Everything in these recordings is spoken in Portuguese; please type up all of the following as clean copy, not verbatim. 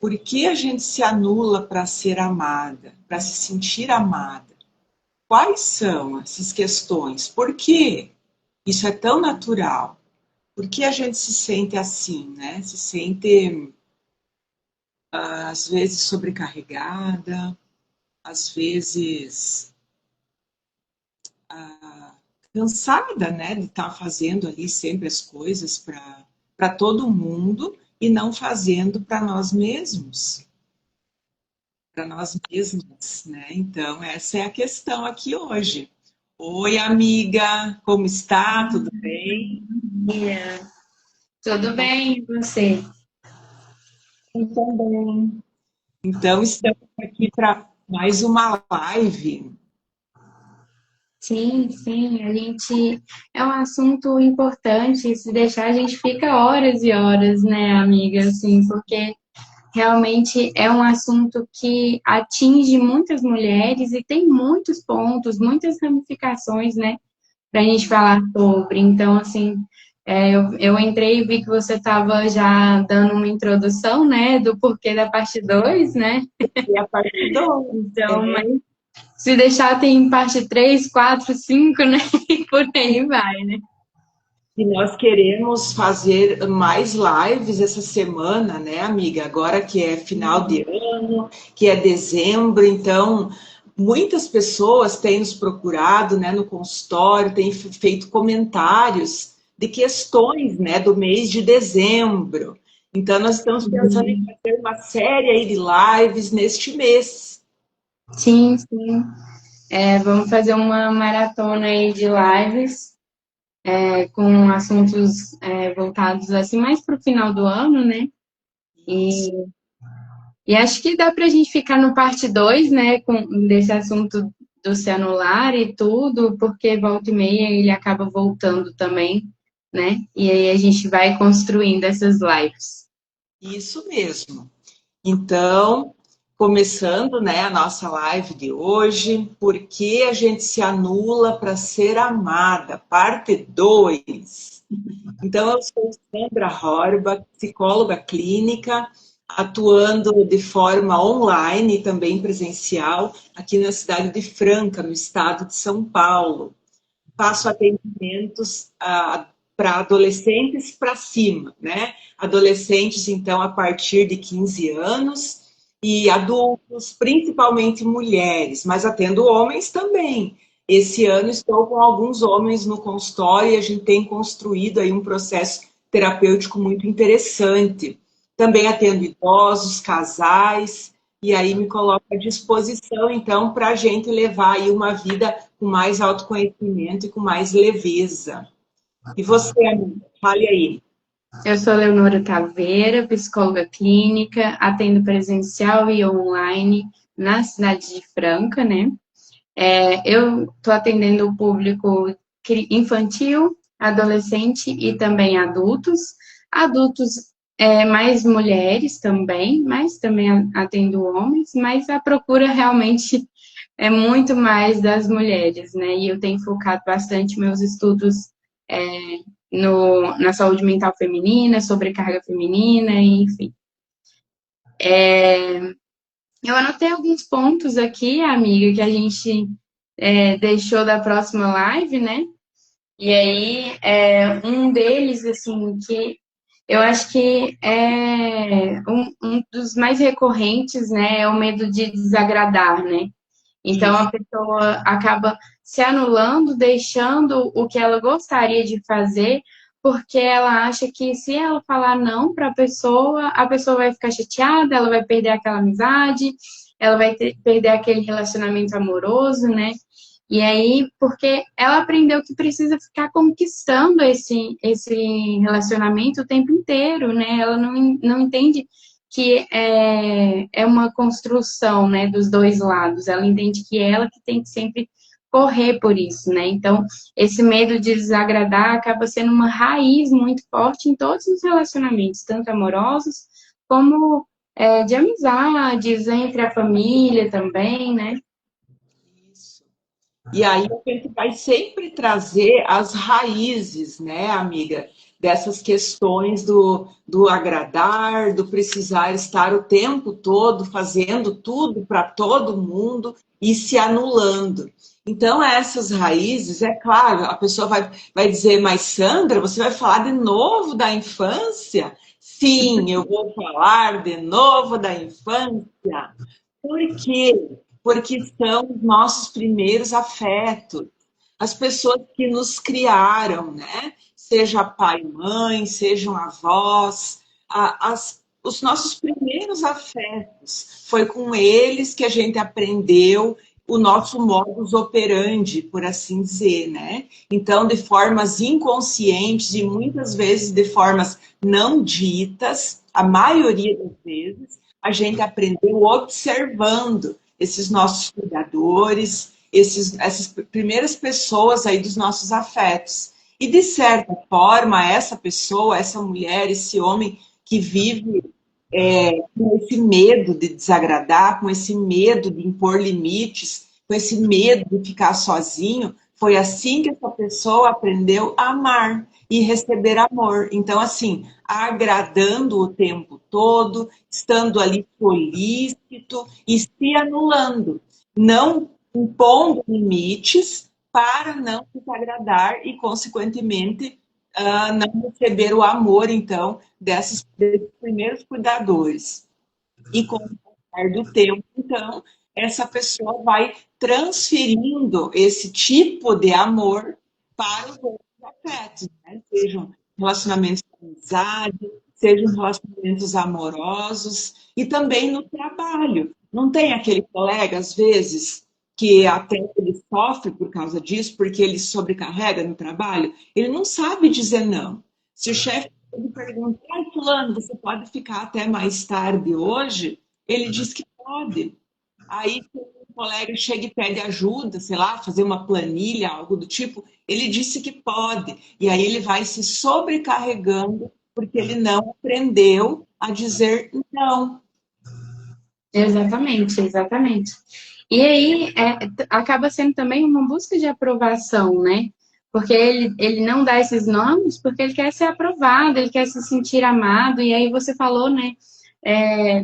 Por que a gente se anula para ser amada, para se sentir amada? Quais são essas questões? Por que isso é tão natural? Por que a gente se sente assim, né? Se sente, às vezes, sobrecarregada, às vezes, cansada, né? De estar fazendo ali sempre as coisas para todo mundo e não fazendo para nós mesmos, para nós mesmas, né? Então, essa é a questão aqui hoje. Oi, amiga, como está? Tudo bem? Dia. Tudo bem, e você? Também. Então, estamos aqui para mais uma live. Sim, sim, a gente é um assunto importante, se deixar a gente fica horas e horas, né, amiga, assim, porque realmente é um assunto que atinge muitas mulheres e tem muitos pontos, muitas ramificações, né, para a gente falar sobre. Então, assim, eu entrei e vi que você estava já dando uma introdução, né, do porquê da parte 2, né? E a parte 2. Então, se deixar, tem parte 3, 4, 5, né? E por aí vai, né? E nós queremos fazer mais lives essa semana, né, amiga? Agora que é final de ano, que é dezembro, então muitas pessoas têm nos procurado, né, no consultório, têm feito comentários de questões, né, do mês de dezembro. Então nós estamos pensando em fazer uma série aí de lives neste mês. Sim, sim. Vamos fazer uma maratona aí de lives com assuntos voltados assim mais para o final do ano, né? E, e acho que dá para a gente ficar no parte 2, né? Desse assunto do celular e tudo, porque volta e meia ele acaba voltando também, né? E aí a gente vai construindo essas lives. Isso mesmo. Então, começando, né, a nossa live de hoje, por que a gente se anula para ser amada? Parte 2. Então, eu sou Sandra Horba, psicóloga clínica, atuando de forma online e também presencial aqui na cidade de Franca, no estado de São Paulo. Faço atendimentos para adolescentes para cima, né? Adolescentes, então, a partir de 15 anos e adultos, principalmente mulheres, mas atendo homens também. Esse ano estou com alguns homens no consultório e a gente tem construído aí um processo terapêutico muito interessante. Também atendo idosos, casais, e aí me coloco à disposição, então, para a gente levar aí uma vida com mais autoconhecimento e com mais leveza. E você, amiga, fale aí. Eu sou Leonora Taveira, psicóloga clínica, atendo presencial e online na cidade de Franca, né? Eu estou atendendo o público infantil, adolescente e também adultos. Adultos, mais mulheres também, mas também atendo homens, mas a procura realmente é muito mais das mulheres, né? E eu tenho focado bastante meus estudos é, na saúde mental feminina, sobrecarga feminina, enfim. Eu anotei alguns pontos aqui, amiga, que a gente deixou da próxima live, né? E aí, um deles, assim, que eu acho que é um dos mais recorrentes, né? É o medo de desagradar, né? Então, Isso. a pessoa acaba se anulando, deixando o que ela gostaria de fazer, porque ela acha que se ela falar não para a pessoa vai ficar chateada, ela vai perder aquela amizade, ela vai perder aquele relacionamento amoroso, né? E aí, porque ela aprendeu que precisa ficar conquistando esse relacionamento o tempo inteiro, né? Ela não entende que é uma construção, né, dos dois lados. Ela entende que ela que tem que sempre correr por isso, né? Então, esse medo de desagradar acaba sendo uma raiz muito forte em todos os relacionamentos, tanto amorosos como de amizades, entre a família também, né? Isso. E aí a gente vai sempre trazer as raízes, né, amiga, dessas questões do agradar, do precisar estar o tempo todo fazendo tudo para todo mundo e se anulando. Então, essas raízes, é claro, a pessoa vai dizer, mas Sandra, você vai falar de novo da infância? Sim, eu vou falar de novo da infância. Por quê? Porque são os nossos primeiros afetos. As pessoas que nos criaram, né? Seja pai e mãe, sejam avós, os nossos primeiros afetos. Foi com eles que a gente aprendeu o nosso modus operandi, por assim dizer, né? Então, de formas inconscientes e muitas vezes de formas não ditas, a maioria das vezes, a gente aprendeu observando esses nossos cuidadores, essas primeiras pessoas aí dos nossos afetos. E, de certa forma, essa pessoa, essa mulher, esse homem que vive com esse medo de desagradar, com esse medo de impor limites, com esse medo de ficar sozinho, foi assim que essa pessoa aprendeu a amar e receber amor. Então, assim, agradando o tempo todo, estando ali solícito e se anulando, não impondo limites para não desagradar e, consequentemente, não receber o amor, então, desses primeiros cuidadores. E com o passar do tempo, então, essa pessoa vai transferindo esse tipo de amor para os outros afetos, né? Sejam relacionamentos de amizade, sejam relacionamentos amorosos e também no trabalho. Não tem aquele colega, às vezes, que até ele sofre por causa disso, porque ele sobrecarrega no trabalho, ele não sabe dizer não. Se o chefe ele pergunta, fulano, você pode ficar até mais tarde hoje? Ele diz que pode. Aí um colega chega e pede ajuda, sei lá, fazer uma planilha, algo do tipo, ele disse que pode. E aí ele vai se sobrecarregando porque ele não aprendeu a dizer não. Exatamente, exatamente. E aí acaba sendo também uma busca de aprovação, né? Porque ele não dá esses nomes porque ele quer ser aprovado, ele quer se sentir amado. E aí você falou, né,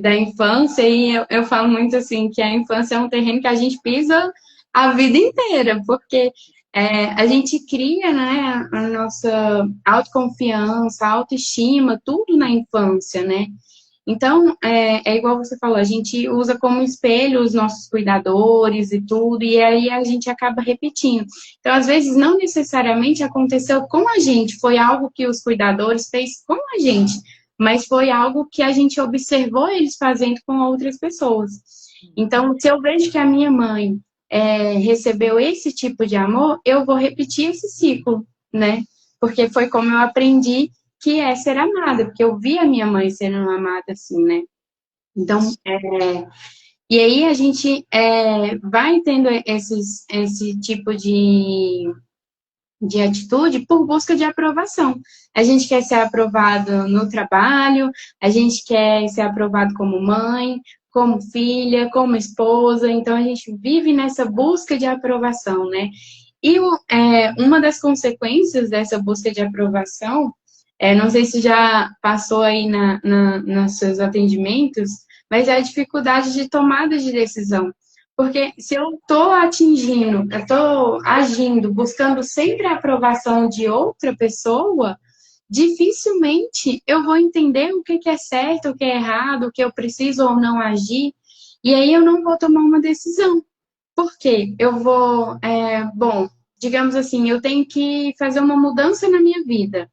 da infância, e eu falo muito assim, que a infância é um terreno que a gente pisa a vida inteira, porque a gente cria, né, a nossa autoconfiança, autoestima, tudo na infância, né? Então, igual você falou, a gente usa como espelho os nossos cuidadores e tudo, e aí a gente acaba repetindo. Então, às vezes, não necessariamente aconteceu com a gente, foi algo que os cuidadores fez com a gente, mas foi algo que a gente observou eles fazendo com outras pessoas. Então, se eu vejo que a minha mãe recebeu esse tipo de amor, eu vou repetir esse ciclo, né? Porque foi como eu aprendi que é ser amada, porque eu vi a minha mãe sendo amada assim, né? Então, e aí a gente vai tendo esse tipo de atitude por busca de aprovação. A gente quer ser aprovado no trabalho, a gente quer ser aprovado como mãe, como filha, como esposa, então a gente vive nessa busca de aprovação, né? E uma das consequências dessa busca de aprovação, não sei se já passou aí nos seus atendimentos, mas é a dificuldade de tomada de decisão. Porque se eu estou eu estou agindo, buscando sempre a aprovação de outra pessoa, dificilmente eu vou entender o que é certo, o que é errado, o que eu preciso ou não agir, e aí eu não vou tomar uma decisão. Por quê? Eu vou, bom, digamos assim, eu tenho que fazer uma mudança na minha vida.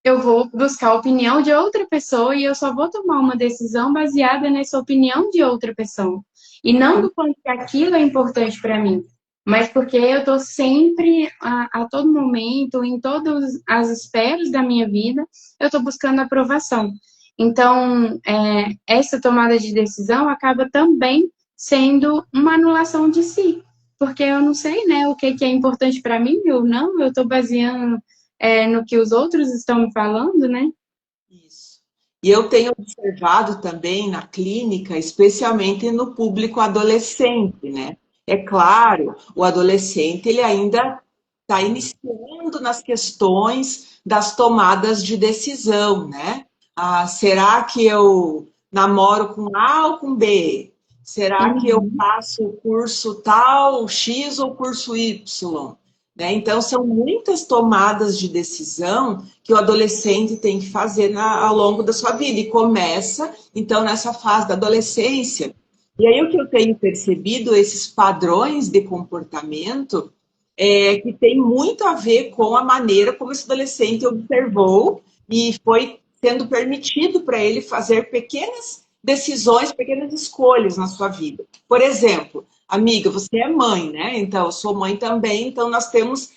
Eu vou buscar a opinião de outra pessoa e eu só vou tomar uma decisão baseada nessa opinião de outra pessoa. E não do quanto que aquilo é importante para mim, mas porque eu estou sempre, a todo momento, em todas as esferas da minha vida, eu estou buscando aprovação. Então, essa tomada de decisão acaba também sendo uma anulação de si, porque eu não sei, né, o que é importante para mim ou não, eu estou baseando no que os outros estão me falando, né? Isso. E eu tenho observado também na clínica, especialmente no público adolescente, né? É claro, o adolescente ele ainda está iniciando nas questões das tomadas de decisão, né? Ah, será que eu namoro com A ou com B? Será que eu Uhum. faço o curso tal, X ou curso Y? Né? Então, são muitas tomadas de decisão que o adolescente tem que fazer ao longo da sua vida. E começa, então, nessa fase da adolescência. E aí, o que eu tenho percebido, esses padrões de comportamento, que tem muito a ver com a maneira como esse adolescente observou e foi sendo permitido para ele fazer pequenas decisões, pequenas escolhas na sua vida. Por exemplo, amiga, você é mãe, né? Então, eu sou mãe também, então nós temos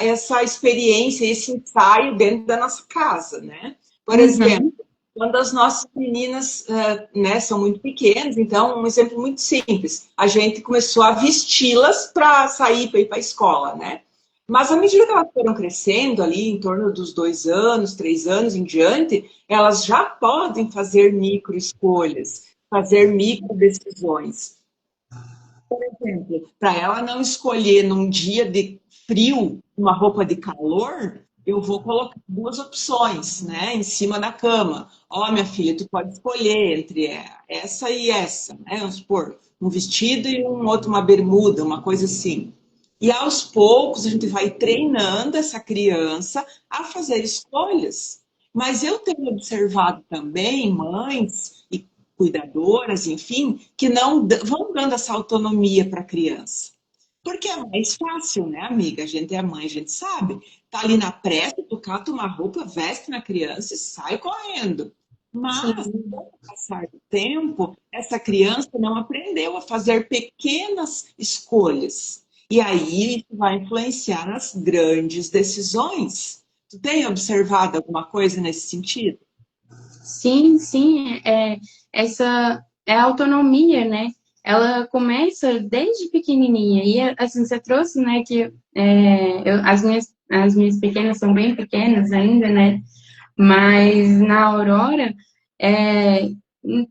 essa experiência, esse ensaio dentro da nossa casa, né? Por exemplo, Uhum. quando as nossas meninas né, são muito pequenas, então, um exemplo muito simples, a gente começou a vesti-las para sair, para ir para a escola, né? Mas à medida que elas foram crescendo ali, em torno dos 2 anos, 3 anos em diante, elas já podem fazer micro escolhas, fazer micro decisões. Por exemplo, para ela não escolher num dia de frio uma roupa de calor, eu vou colocar duas opções, né, em cima da cama. Ó, minha filha, tu pode escolher entre essa e essa, né? Vamos supor, um vestido e um outro, uma bermuda, uma coisa assim. E aos poucos a gente vai treinando essa criança a fazer escolhas. Mas eu tenho observado também mães e cuidadoras, enfim, que não vão dando essa autonomia para a criança. Porque é mais fácil, né, amiga? A gente é mãe, a gente sabe. Tá ali na pressa, tu cata uma roupa, veste na criança e sai correndo. Mas, Sim. com o passar do tempo, essa criança não aprendeu a fazer pequenas escolhas. E aí isso vai influenciar nas grandes decisões. Tu tem observado alguma coisa nesse sentido? Sim, sim, essa é a autonomia, né? Ela começa desde pequenininha e assim você trouxe, né, que as minhas pequenas são bem pequenas ainda, né? Mas na Aurora, é,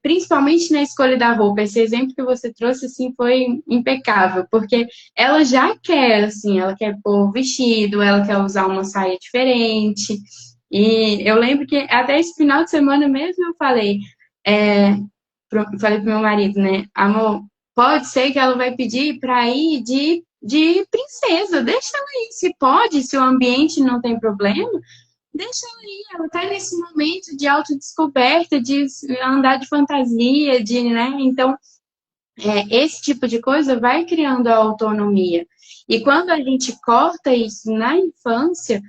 principalmente na escolha da roupa, esse exemplo que você trouxe assim foi impecável, porque ela já quer assim, ela quer pôr vestido, ela quer usar uma saia diferente. E eu lembro que até esse final de semana mesmo eu é, falei pro meu marido, né, amor, pode ser que ela vai pedir para ir de princesa, deixa ela ir, se pode, se o ambiente não tem problema, deixa ela ir, ela tá nesse momento de autodescoberta, de andar de fantasia, né? Então, esse tipo de coisa vai criando a autonomia. E quando a gente corta isso na infância,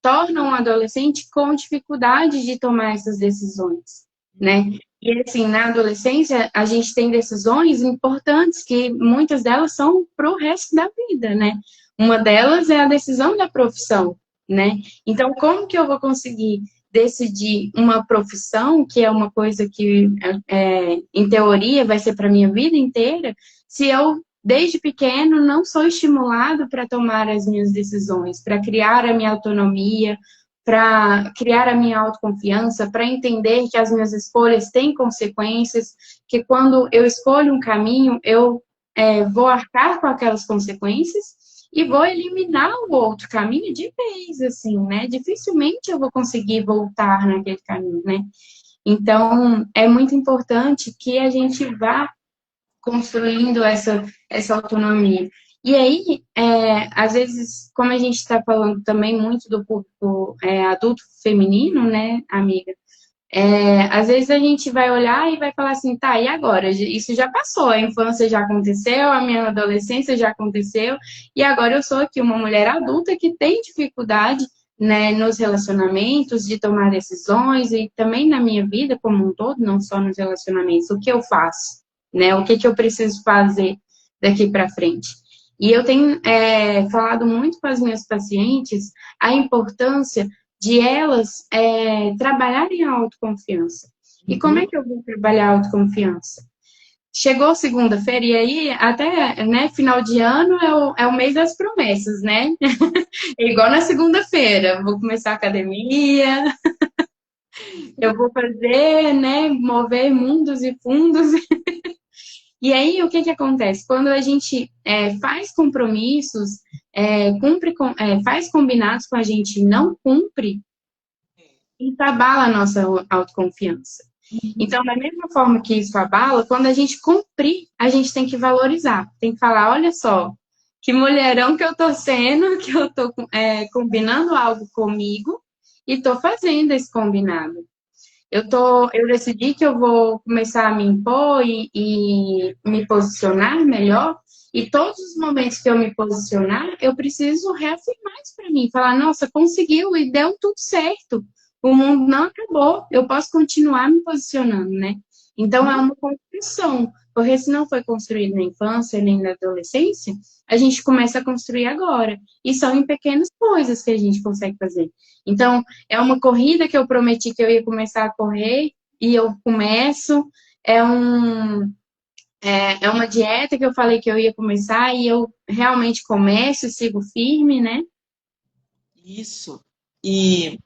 torna um adolescente com dificuldade de tomar essas decisões, né? E assim, na adolescência, a gente tem decisões importantes que muitas delas são para o resto da vida, né? Uma delas é a decisão da profissão, né? Então, como que eu vou conseguir decidir uma profissão, que é uma coisa que, em teoria, vai ser para a minha vida inteira, se eu desde pequeno não sou estimulado para tomar as minhas decisões, para criar a minha autonomia, para criar a minha autoconfiança, para entender que as minhas escolhas têm consequências, que quando eu escolho um caminho, eu vou arcar com aquelas consequências e vou eliminar o outro caminho de vez, assim, né? Dificilmente eu vou conseguir voltar naquele caminho, né? Então, é muito importante que a gente vá construindo essa autonomia. E aí, às vezes, como a gente está falando também muito do público adulto feminino, né, amiga? Às vezes a gente vai olhar e vai falar assim, tá, e agora? Isso já passou, a infância já aconteceu, a minha adolescência já aconteceu, e agora eu sou aqui uma mulher adulta que tem dificuldade, né, nos relacionamentos, de tomar decisões, e também na minha vida como um todo, não só nos relacionamentos, o que eu faço, né, o que eu preciso fazer daqui para frente. E eu tenho falado muito com as minhas pacientes a importância de elas trabalharem a autoconfiança. E como é Uhum. que eu vou trabalhar a autoconfiança? Chegou segunda-feira, e aí, até né, final de ano é o mês das promessas, né? É igual na segunda-feira, vou começar a academia, eu vou fazer, né, mover mundos e fundos. E aí, o que acontece? Quando a gente faz compromissos, faz combinados com a gente e não cumpre, isso abala a nossa autoconfiança. Então, da mesma forma que isso abala, quando a gente cumprir, a gente tem que valorizar. Tem que falar, olha só, que mulherão que eu tô sendo, que eu tô combinando algo comigo e tô fazendo esse combinado. Eu decidi que eu vou começar a me impor e me posicionar melhor, e todos os momentos que eu me posicionar, eu preciso reafirmar isso para mim, falar, nossa, conseguiu e deu tudo certo. O mundo não acabou, eu posso continuar me posicionando, né? Então é uma construção, porque se não foi construído na infância nem na adolescência, a gente começa a construir agora. E são em pequenas coisas que a gente consegue fazer. Então, é uma corrida que eu prometi que eu ia começar a correr e eu começo. É uma dieta que eu falei que eu ia começar e eu realmente começo e sigo firme, né? Isso. E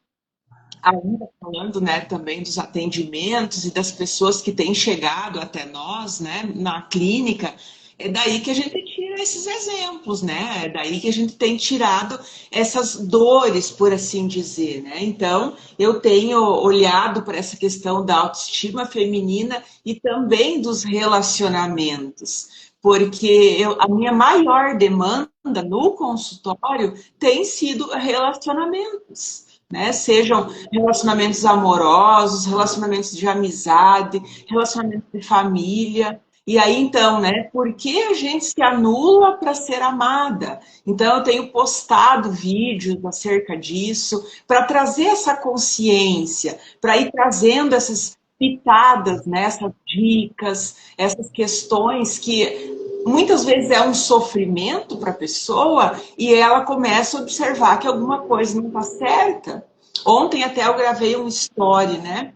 ainda falando, né, também dos atendimentos e das pessoas que têm chegado até nós, né, na clínica, é daí que a gente tira esses exemplos, né? É daí que a gente tem tirado essas dores, por assim dizer, né? Então, eu tenho olhado para essa questão da autoestima feminina e também dos relacionamentos, porque a minha maior demanda no consultório tem sido relacionamentos, né? Sejam relacionamentos amorosos, relacionamentos de amizade, relacionamentos de família. E aí, então, né? Por que a gente se anula para ser amada? Então, eu tenho postado vídeos acerca disso, para trazer essa consciência, para ir trazendo essas pitadas, né? Essas dicas, essas questões que muitas vezes é um sofrimento para a pessoa e ela começa a observar que alguma coisa não está certa. Ontem até eu gravei um story, né?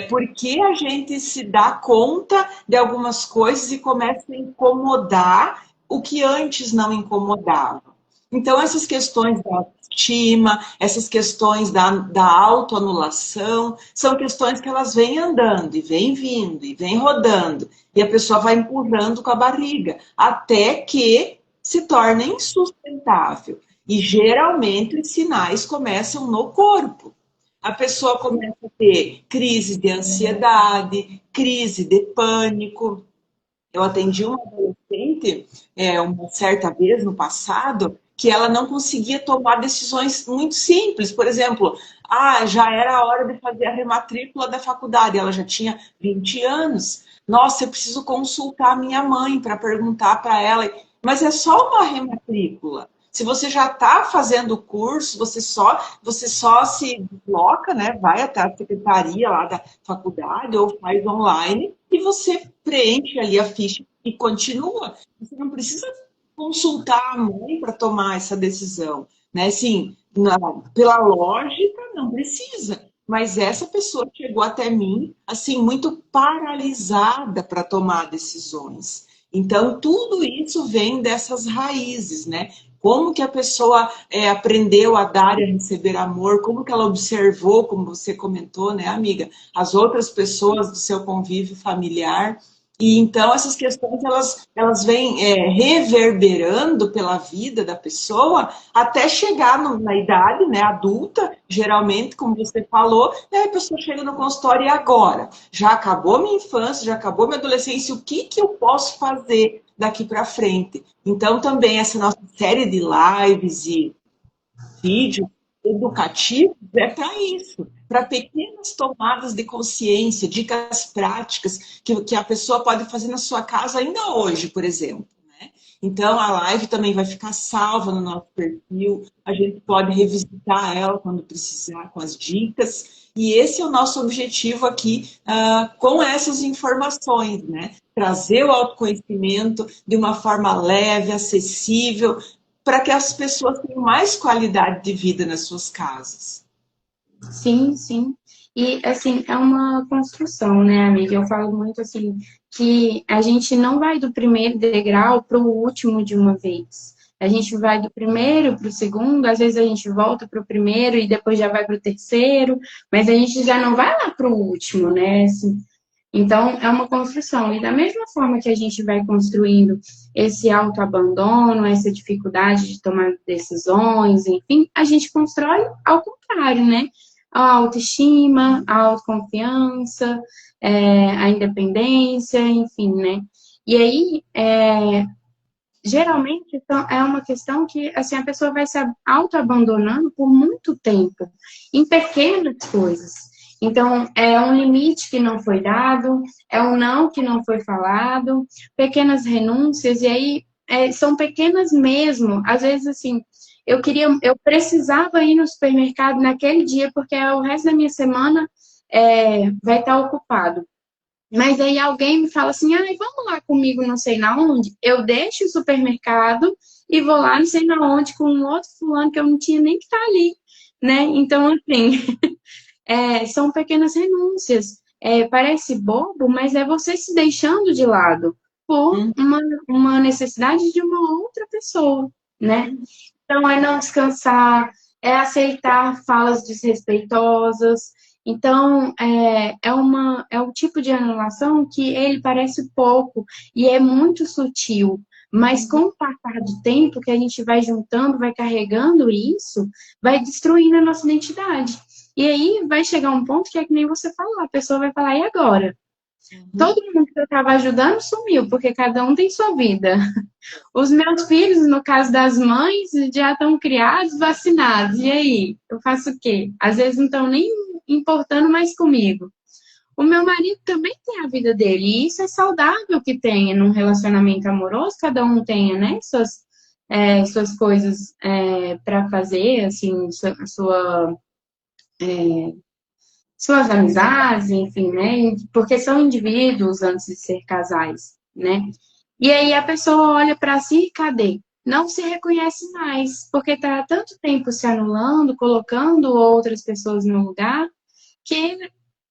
Porque a gente se dá conta de algumas coisas e começa a incomodar o que antes não incomodava. Então, essas questões da autoestima, essas questões da autoanulação, são questões que elas vêm andando, e vêm vindo, e vêm rodando, e a pessoa vai empurrando com a barriga, até que se torna insustentável. E geralmente os sinais começam no corpo. A pessoa começa a ter crise de ansiedade, crise de pânico. Eu atendi uma adolescente, uma certa vez no passado, que ela não conseguia tomar decisões muito simples. Por exemplo, já era a hora de fazer a rematrícula da faculdade, ela já tinha 20 anos. Nossa, eu preciso consultar a minha mãe para perguntar para ela. Mas é só uma rematrícula. Se você já está fazendo o curso, você só se desloca, né? Vai até a secretaria lá da faculdade ou faz online e você preenche ali a ficha e continua. Você não precisa consultar a mãe para tomar essa decisão, né? Assim, pela lógica, não precisa. Mas essa pessoa chegou até mim, assim, muito paralisada para tomar decisões. Então, tudo isso vem dessas raízes, né? Como que a pessoa aprendeu a dar e a receber amor, como que ela observou, como você comentou, né, amiga, as outras pessoas do seu convívio familiar. E então essas questões elas vêm reverberando pela vida da pessoa até chegar na idade, né, adulta, geralmente, como você falou, e aí a pessoa chega no consultório e agora? Já acabou minha infância, já acabou minha adolescência, o que que eu posso fazer daqui para frente? Então também essa nossa série de lives e vídeos educativos é para isso, para pequenas tomadas de consciência, dicas práticas que a pessoa pode fazer na sua casa ainda hoje, por exemplo. Né? Então a live também vai ficar salva no nosso perfil, a gente pode revisitar ela quando precisar com as dicas. E esse é o nosso objetivo aqui com essas informações, né? Trazer o autoconhecimento de uma forma leve, acessível, para que as pessoas tenham mais qualidade de vida nas suas casas. Sim, sim. E, assim, é uma construção, né, amiga? Eu falo muito, assim, que a gente não vai do primeiro degrau para o último de uma vez. A gente vai do primeiro para o segundo, às vezes a gente volta para o primeiro e depois já vai para o terceiro, mas a gente já não vai lá para o último, né? Assim, então, é uma construção. E da mesma forma que a gente vai construindo esse autoabandono, essa dificuldade de tomar decisões, enfim, a gente constrói ao contrário, né? A autoestima, a autoconfiança, a independência, enfim, né? E aí, geralmente, então, é uma questão que assim, a pessoa vai se auto-abandonando por muito tempo, em pequenas coisas. Então, é um limite que não foi dado, é um não que não foi falado, pequenas renúncias, e aí são pequenas mesmo. Às vezes, assim, eu precisava ir no supermercado naquele dia, porque o resto da minha semana vai estar ocupado. Mas aí alguém me fala assim, ai, vamos lá comigo não sei na onde. Eu deixo o supermercado e vou lá não sei na onde com um outro fulano que eu não tinha nem que estar ali, né? Então, assim, são pequenas renúncias. Parece bobo, mas é você se deixando de lado por Hum. uma necessidade de uma outra pessoa, né? Então, é não descansar, é aceitar falas desrespeitosas. Então, é um tipo de anulação que ele parece pouco e é muito sutil, mas com o passar do tempo que a gente vai juntando, vai carregando isso, vai destruindo a nossa identidade. E aí vai chegar um ponto que é que nem você falou, a pessoa vai falar, e agora? Uhum. Todo mundo que eu estava ajudando sumiu, porque cada um tem sua vida. Os meus filhos, no caso das mães, já estão criados, vacinados. E aí? Eu faço o quê? Às vezes não estão nem importando mais comigo. O meu marido também tem a vida dele. E isso é saudável que tenha num relacionamento amoroso, cada um tenha, né? Suas coisas para fazer, assim, suas amizades, enfim, né? Porque são indivíduos antes de ser casais, né? E aí a pessoa olha para si e cadê? Não se reconhece mais, porque está há tanto tempo se anulando, colocando outras pessoas no lugar, que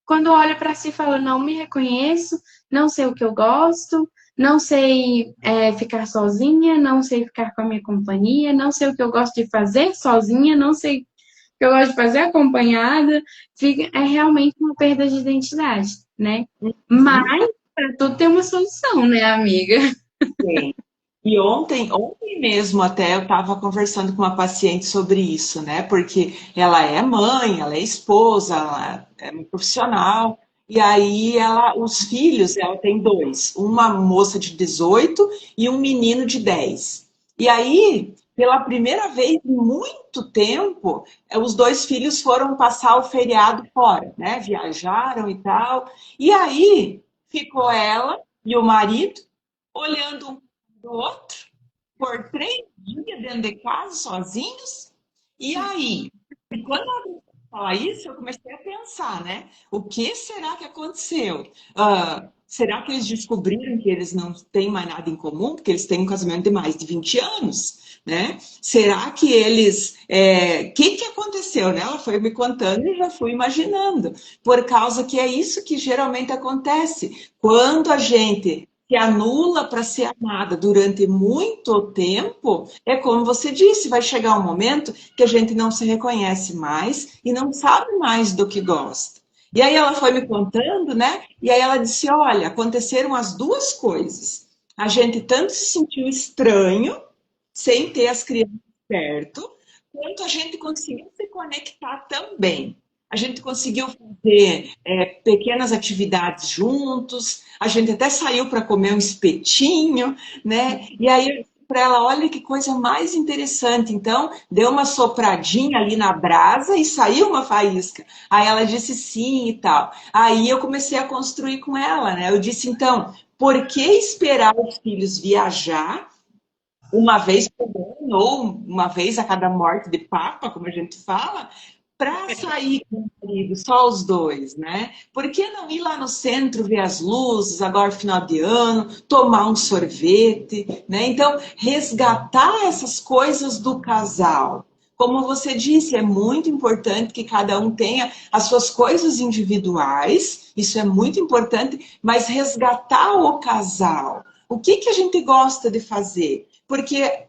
quando olha para si fala, não me reconheço, não sei o que eu gosto, não sei ficar sozinha, não sei ficar com a minha companhia, não sei o que eu gosto de fazer sozinha, não sei o que eu gosto de fazer acompanhada, é realmente uma perda de identidade, né? Uhum. Mas para tudo tem uma solução, né, amiga? Sim. E ontem mesmo até eu estava conversando com uma paciente sobre isso, né? Porque ela é mãe, ela é esposa, ela é uma profissional. E aí os filhos, ela tem dois, uma moça de 18 e um menino de 10. E aí, pela primeira vez em muito tempo, os dois filhos foram passar o feriado fora, né? Viajaram e tal. E aí ficou ela e o marido olhando um do outro por 3 dias dentro de casa, sozinhos. E aí, quando ela falar isso, eu comecei a pensar, né? O que será que aconteceu? Será que eles descobriram que eles não têm mais nada em comum? Porque eles têm um casamento de mais de 20 anos, né? Será que eles... O que aconteceu, né? Ela foi me contando e já fui imaginando. Por causa que é isso que geralmente acontece. Quando a gente se anula para ser amada durante muito tempo, é como você disse, vai chegar um momento que a gente não se reconhece mais e não sabe mais do que gosta. E aí ela foi me contando, né? E aí ela disse: olha, aconteceram as duas coisas. A gente tanto se sentiu estranho, sem ter as crianças perto, quanto a gente conseguiu se conectar também. A gente conseguiu fazer pequenas atividades juntos, a gente até saiu para comer um espetinho, né? E aí para ela, olha que coisa mais interessante. Então, deu uma sopradinha ali na brasa e saiu uma faísca. Aí ela disse sim e tal. Aí eu comecei a construir com ela, né? Eu disse, então, por que esperar os filhos viajar uma vez por ano, ou uma vez a cada morte de papa, como a gente fala, para sair com o marido, só os dois, né? Por que não ir lá no centro ver as luzes, agora final de ano, tomar um sorvete, né? Então, resgatar essas coisas do casal. Como você disse, é muito importante que cada um tenha as suas coisas individuais, isso é muito importante, mas resgatar o casal. O que a gente gosta de fazer? Porque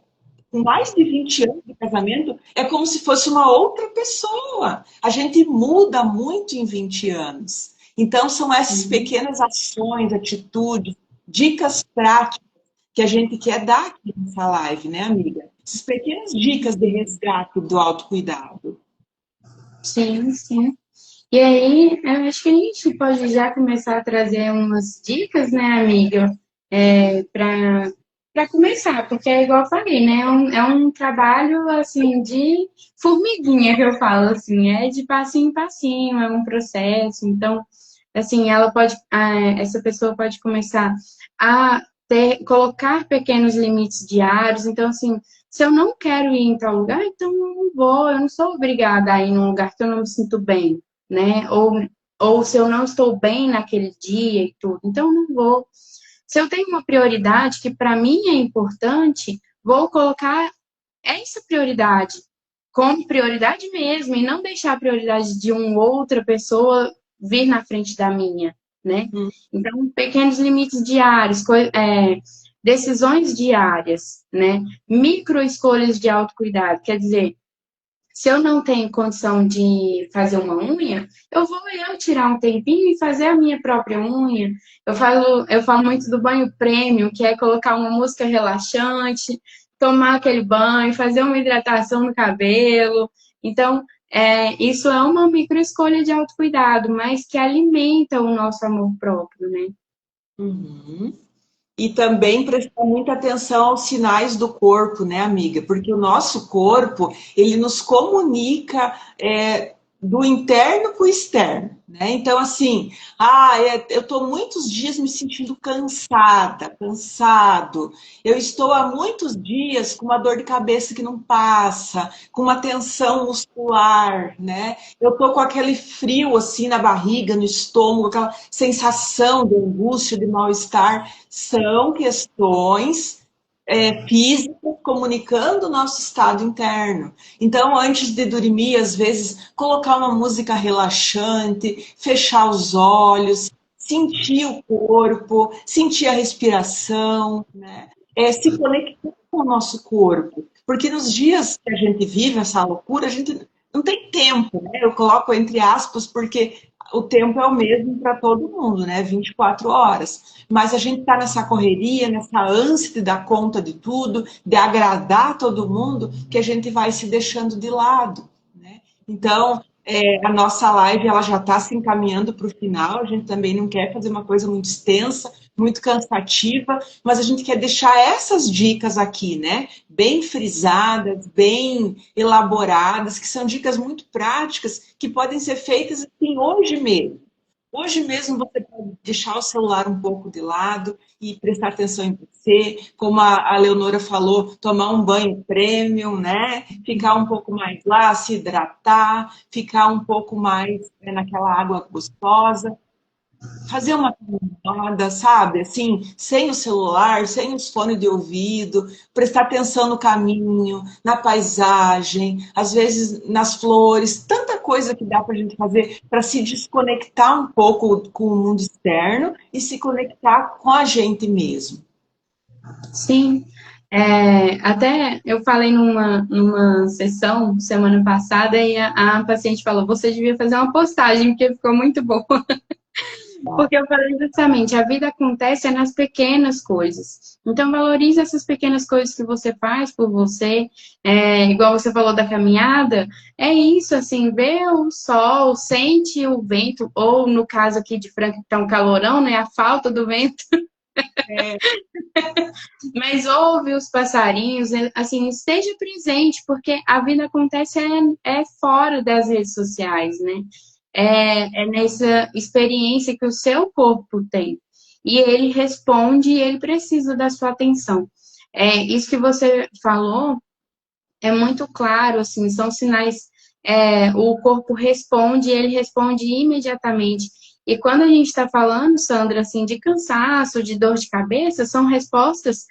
com mais de 20 anos de casamento, é como se fosse uma outra pessoa. A gente muda muito em 20 anos. Então, são essas pequenas ações, atitudes, dicas práticas que a gente quer dar aqui nessa live, né, amiga? Essas pequenas dicas de resgate do autocuidado. Sim, sim. E aí, eu acho que a gente pode já começar a trazer umas dicas, né, amiga, para começar, porque é igual eu falei, né, é um trabalho, assim, de formiguinha que eu falo, assim, é de passinho em passinho, é um processo, então, assim, essa pessoa pode começar a colocar pequenos limites diários, então, assim, se eu não quero ir em tal lugar, então eu não vou, eu não sou obrigada a ir num lugar que eu não me sinto bem, né? Ou se eu não estou bem naquele dia e tudo, então não vou. Se eu tenho uma prioridade que para mim é importante, vou colocar essa prioridade como prioridade mesmo e não deixar a prioridade de uma outra pessoa vir na frente da minha, né? Então, pequenos limites diários, decisões diárias, né? Micro escolhas de autocuidado, quer dizer, se eu não tenho condição de fazer uma unha, eu tirar um tempinho e fazer a minha própria unha. Eu falo muito do banho premium, que é colocar uma música relaxante, tomar aquele banho, fazer uma hidratação no cabelo. Então, isso é uma micro escolha de autocuidado, mas que alimenta o nosso amor próprio, né? Uhum. E também prestar muita atenção aos sinais do corpo, né, amiga? Porque o nosso corpo, ele nos comunica do interno para o externo, né? Então, assim, eu estou muitos dias me sentindo cansada, cansado. Eu estou há muitos dias com uma dor de cabeça que não passa, com uma tensão muscular, né? Eu estou com aquele frio assim na barriga, no estômago, aquela sensação de angústia, de mal-estar. São questões físicas comunicando o nosso estado interno. Então, antes de dormir, às vezes, colocar uma música relaxante, fechar os olhos, sentir o corpo, sentir a respiração, né? Se conectar com o nosso corpo. Porque nos dias que a gente vive essa loucura, a gente não tem tempo, né? Eu coloco entre aspas, porque o tempo é o mesmo para todo mundo, né? 24 horas. Mas a gente está nessa correria, nessa ânsia de dar conta de tudo, de agradar todo mundo, que a gente vai se deixando de lado, né? Então, a nossa live ela já está se encaminhando para o final. A gente também não quer fazer uma coisa muito extensa, muito cansativa, mas a gente quer deixar essas dicas aqui, né? Bem frisadas, bem elaboradas, que são dicas muito práticas que podem ser feitas assim, hoje mesmo. Hoje mesmo você pode deixar o celular um pouco de lado e prestar atenção em você, como a Leonora falou, tomar um banho premium, né? Ficar um pouco mais lá, se hidratar, ficar um pouco mais naquela água gostosa, fazer uma caminhada, sabe? Assim, sem o celular, sem os fones de ouvido, prestar atenção no caminho, na paisagem, às vezes nas flores, tanta coisa que dá para a gente fazer para se desconectar um pouco com o mundo externo e se conectar com a gente mesmo. Sim, até eu falei numa sessão semana passada e a paciente falou, você devia fazer uma postagem, porque ficou muito boa. Porque eu falei justamente, a vida acontece nas pequenas coisas. Então, valorize essas pequenas coisas que você faz por você. Igual você falou da caminhada, é isso, assim, vê o sol, sente o vento, ou no caso aqui de Franca, que tá um calorão, né, a falta do vento. É, Mas ouve os passarinhos, assim, esteja presente, porque a vida acontece fora das redes sociais, né? É nessa experiência que o seu corpo tem. E ele responde e ele precisa da sua atenção. Isso que você falou é muito claro, assim, são sinais, o corpo responde, e ele responde imediatamente. E quando a gente está falando, Sandra, assim, de cansaço, de dor de cabeça, são respostas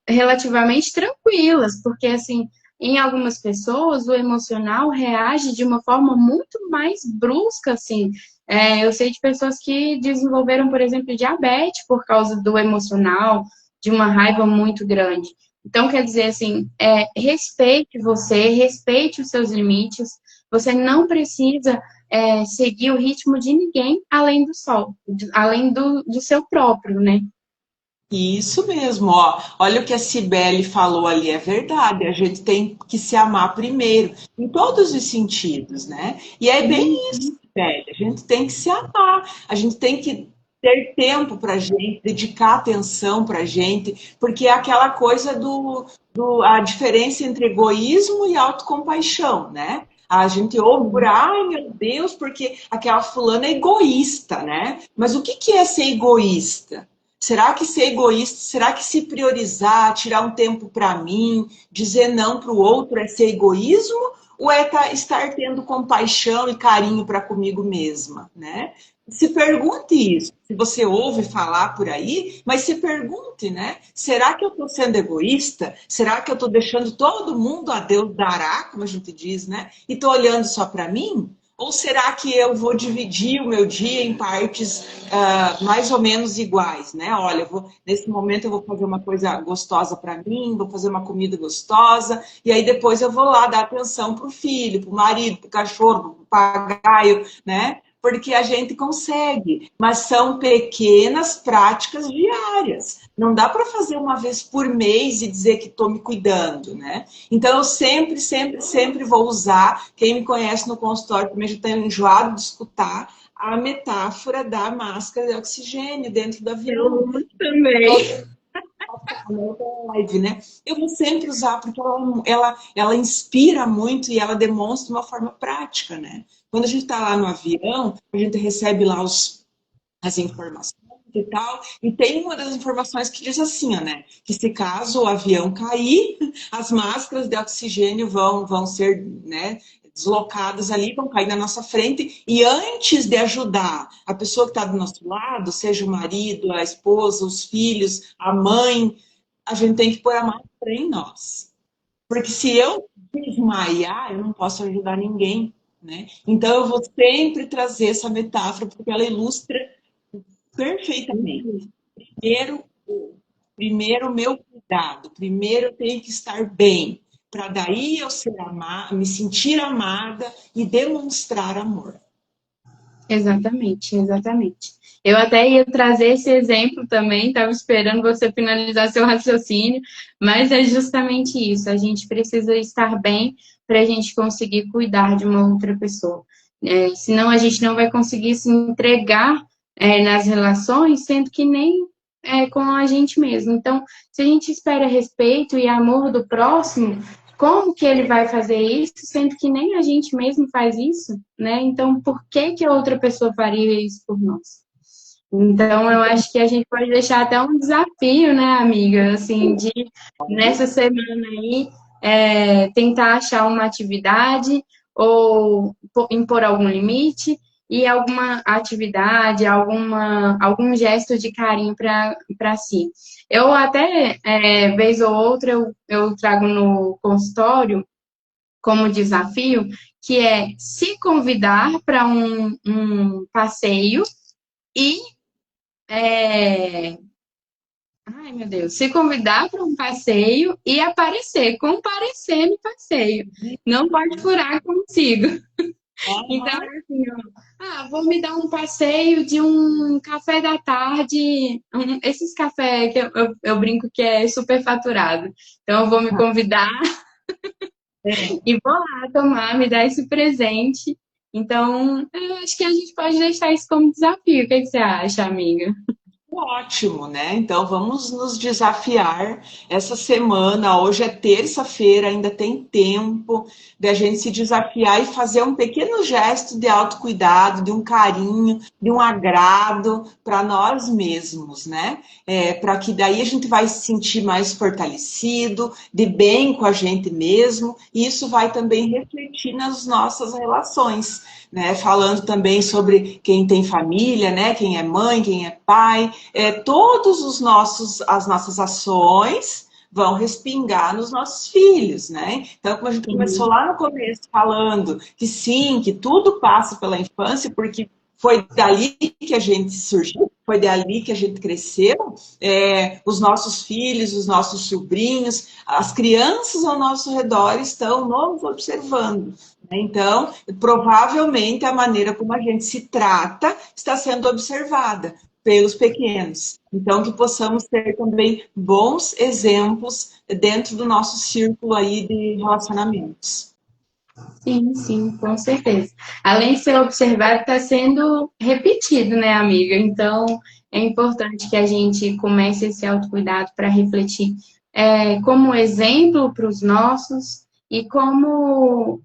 relativamente tranquilas, porque, assim, em algumas pessoas, o emocional reage de uma forma muito mais brusca, assim. Eu sei de pessoas que desenvolveram, por exemplo, diabetes por causa do emocional, de uma raiva muito grande. Então, quer dizer assim, respeite você, respeite os seus limites. Você não precisa seguir o ritmo de ninguém além do sol, além do seu próprio, né? Isso mesmo, ó. Olha o que a Cibele falou ali, é verdade. A gente tem que se amar primeiro, em todos os sentidos, né? E é bem isso, Uhum. Cibele. A gente tem que se amar, a gente tem que ter tempo para gente, dedicar atenção para gente, porque é aquela coisa a diferença entre egoísmo e autocompaixão, né? A gente ouve por, Sim. ai meu Deus, porque aquela fulana é egoísta, né? Mas o que que é ser egoísta? Será que ser egoísta, será que se priorizar, tirar um tempo para mim, dizer não para o outro é ser egoísmo? Ou é estar tendo compaixão e carinho para comigo mesma, né? Se pergunte isso. Se você ouve falar por aí, mas se pergunte, né? Será que eu estou sendo egoísta? Será que eu estou deixando todo mundo a Deus dará, como a gente diz, né? E estou olhando só para mim? Ou será que eu vou dividir o meu dia em partes mais ou menos iguais, né? Olha, nesse momento eu vou fazer uma coisa gostosa para mim, vou fazer uma comida gostosa, e aí depois eu vou lá dar atenção para o filho, para o marido, para o cachorro, para o papagaio, né? Porque a gente consegue, mas são pequenas práticas diárias. Não dá para fazer uma vez por mês e dizer que estou me cuidando, né? Então, eu sempre, sempre, sempre vou usar. Quem me conhece no consultório também já está enjoado de escutar a metáfora da máscara de oxigênio dentro do avião. Eu também. Live, né? Eu vou sempre usar porque ela inspira muito e ela demonstra uma forma prática, né? Quando a gente está lá no avião, a gente recebe lá as informações e tal, e tem uma das informações que diz assim, ó, né? Que se caso o avião cair, as máscaras de oxigênio vão ser, né, deslocadas ali, vão cair na nossa frente, e antes de ajudar a pessoa que está do nosso lado, seja o marido, a esposa, os filhos, a mãe, a gente tem que pôr a máscara em nós. Porque se eu desmaiar, eu não posso ajudar ninguém, né? Então eu vou sempre trazer essa metáfora porque ela ilustra perfeitamente. Primeiro, primeiro o meu cuidado. Primeiro eu tenho que estar bem, para daí eu ser amada, me sentir amada e demonstrar amor. Exatamente, exatamente. Eu até ia trazer esse exemplo também, estava esperando você finalizar seu raciocínio, mas é justamente isso. A gente precisa estar bem para a gente conseguir cuidar de uma outra pessoa. Senão a gente não vai conseguir se entregar, nas relações, sendo que nem com a gente mesmo. Então, se a gente espera respeito e amor do próximo, como que ele vai fazer isso, sendo que nem a gente mesmo faz isso, né? Então, por que que a outra pessoa faria isso por nós? Então, eu acho que a gente pode deixar até um desafio, né, amiga? Assim, de nessa semana aí, tentar achar uma atividade ou impor algum limite e alguma atividade, algum gesto de carinho para si. Eu até, vez ou outra, eu trago no consultório como desafio, que é se convidar para um passeio e ai, meu Deus, se convidar para um passeio e aparecer, comparecer no passeio. Não pode furar consigo. Então, Uhum. assim, ó, vou me dar um passeio de um café da tarde, esses cafés que eu brinco que é super faturado. Então, eu vou me convidar e vou lá tomar, me dar esse presente. Então, eu acho que a gente pode deixar isso como desafio. O que que você acha, amiga? Ótimo, né? Então vamos nos desafiar essa semana. Hoje é terça-feira, ainda tem tempo de a gente se desafiar e fazer um pequeno gesto de autocuidado, de um carinho, de um agrado para nós mesmos, né? Para que daí a gente vai se sentir mais fortalecido, de bem com a gente mesmo, e isso vai também refletir nas nossas relações, né? Falando também sobre quem tem família, né? Quem é mãe, quem é pai, todos as nossas ações vão respingar nos nossos filhos, né? Então, como a gente começou Sim, lá no começo falando que sim, que tudo passa pela infância, porque foi dali que a gente surgiu, foi dali que a gente cresceu, os nossos filhos, os nossos sobrinhos, as crianças ao nosso redor estão nos observando. Né? Então, provavelmente a maneira como a gente se trata está sendo observada. pelos pequenos. Então, que possamos ter também bons exemplos dentro do nosso círculo aí de relacionamentos. Sim, sim, com certeza. Além de ser observado, está sendo repetido, né, amiga? Então, é importante que a gente comece esse autocuidado para refletir como exemplo para os nossos e como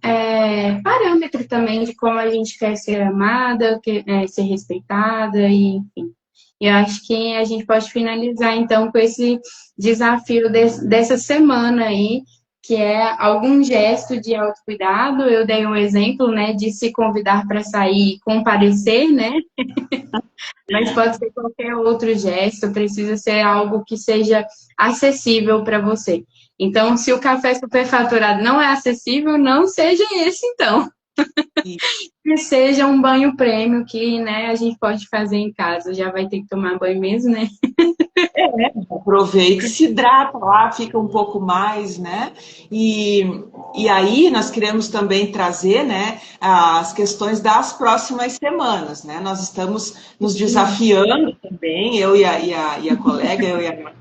parâmetro também de como a gente quer ser amada, ser respeitada, e enfim. Eu acho que a gente pode finalizar, então, com esse desafio dessa semana aí, que é algum gesto de autocuidado. Eu dei um exemplo, né, de se convidar para sair e comparecer, né? Mas pode ser qualquer outro gesto, precisa ser algo que seja acessível para você. Então, se o café superfaturado não é acessível, não seja esse, então. Que seja um banho prêmio que, né, a gente pode fazer em casa. Já vai ter que tomar banho mesmo, né? Aproveita e se hidrata lá, fica um pouco mais, né? E aí nós queremos também trazer, né, as questões das próximas semanas, né? Nós estamos nos desafiando também, eu e a colega, eu e a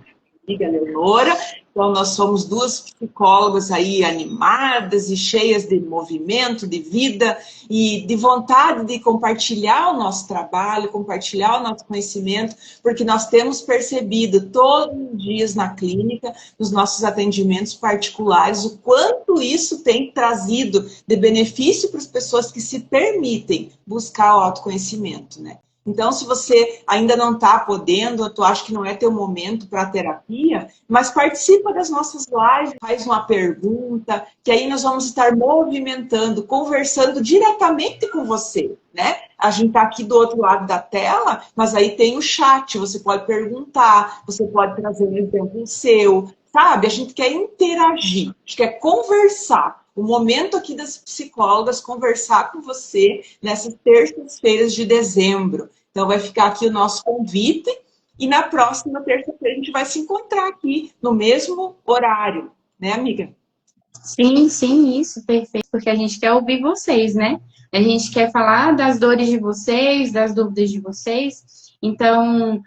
amiga Leonora. Então, nós somos duas psicólogas aí animadas e cheias de movimento, de vida e de vontade de compartilhar o nosso trabalho, compartilhar o nosso conhecimento, porque nós temos percebido todos os dias na clínica, nos nossos atendimentos particulares, o quanto isso tem trazido de benefício para as pessoas que se permitem buscar o autoconhecimento, né? Então, se você ainda não está podendo, tu acha que não é teu momento para terapia, mas participa das nossas lives, faz uma pergunta, que aí nós vamos estar movimentando, conversando diretamente com você, né? A gente está aqui do outro lado da tela, mas aí tem o chat, você pode perguntar, você pode trazer um exemplo seu, sabe? A gente quer interagir, a gente quer conversar. O momento aqui das psicólogas conversar com você nessas terças-feiras de dezembro. Então, vai ficar aqui o nosso convite e na próxima terça-feira a gente vai se encontrar aqui no mesmo horário, né, amiga? Sim, sim, isso, perfeito, porque a gente quer ouvir vocês, né? A gente quer falar das dores de vocês, das dúvidas de vocês. Então,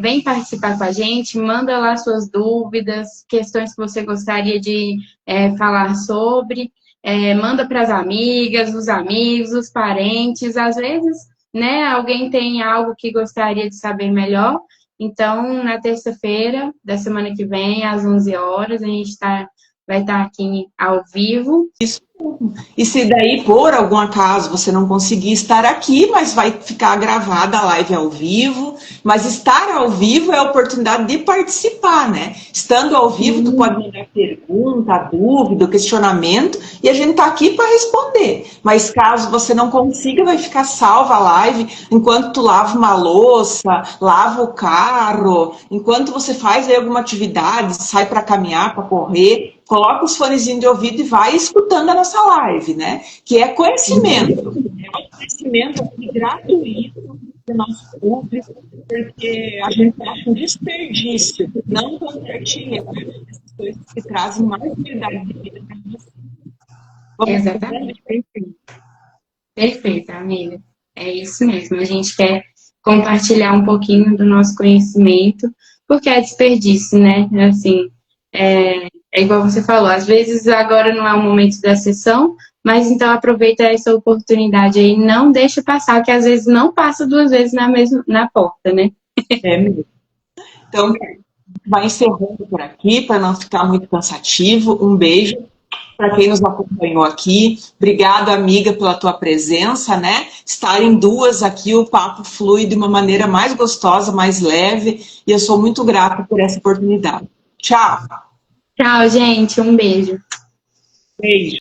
vem participar com a gente, manda lá suas dúvidas, questões que você gostaria de falar sobre, manda para as amigas, os amigos, os parentes. Às vezes, né, alguém tem algo que gostaria de saber melhor. Então, na terça-feira da semana que vem, às 11 horas, a gente vai estar aqui ao vivo. Isso. E se daí, por algum acaso, você não conseguir estar aqui, mas vai ficar gravada a live ao vivo, mas estar ao vivo é a oportunidade de participar, né? Estando ao vivo, tu pode mandar pergunta, dúvida, questionamento, e a gente tá aqui para responder. Mas caso você não consiga, vai ficar salva a live enquanto tu lava uma louça, lava o carro, enquanto você faz aí alguma atividade, sai para caminhar, para correr, coloca os fonezinhos de ouvido e vai escutando a nossa live, né? Que é conhecimento. É um conhecimento aqui gratuito do nosso público, porque a gente acha um desperdício não compartilhar essas coisas que trazem mais qualidade de vida para você. Exatamente, perfeito. Perfeito, amiga. É isso mesmo. A gente quer compartilhar um pouquinho do nosso conhecimento, porque é desperdício, né? Assim, é igual você falou, às vezes agora não é o momento da sessão, mas então aproveita essa oportunidade aí, não deixa passar, que às vezes não passa duas vezes na porta, né? É mesmo. Então, vai encerrando por aqui, para não ficar muito cansativo. Um beijo para quem nos acompanhou aqui. Obrigada, amiga, pela tua presença, né? Estarem duas aqui, o papo flui de uma maneira mais gostosa, mais leve, e eu sou muito grata por essa oportunidade. Tchau! Tchau, gente. Um beijo. Beijo.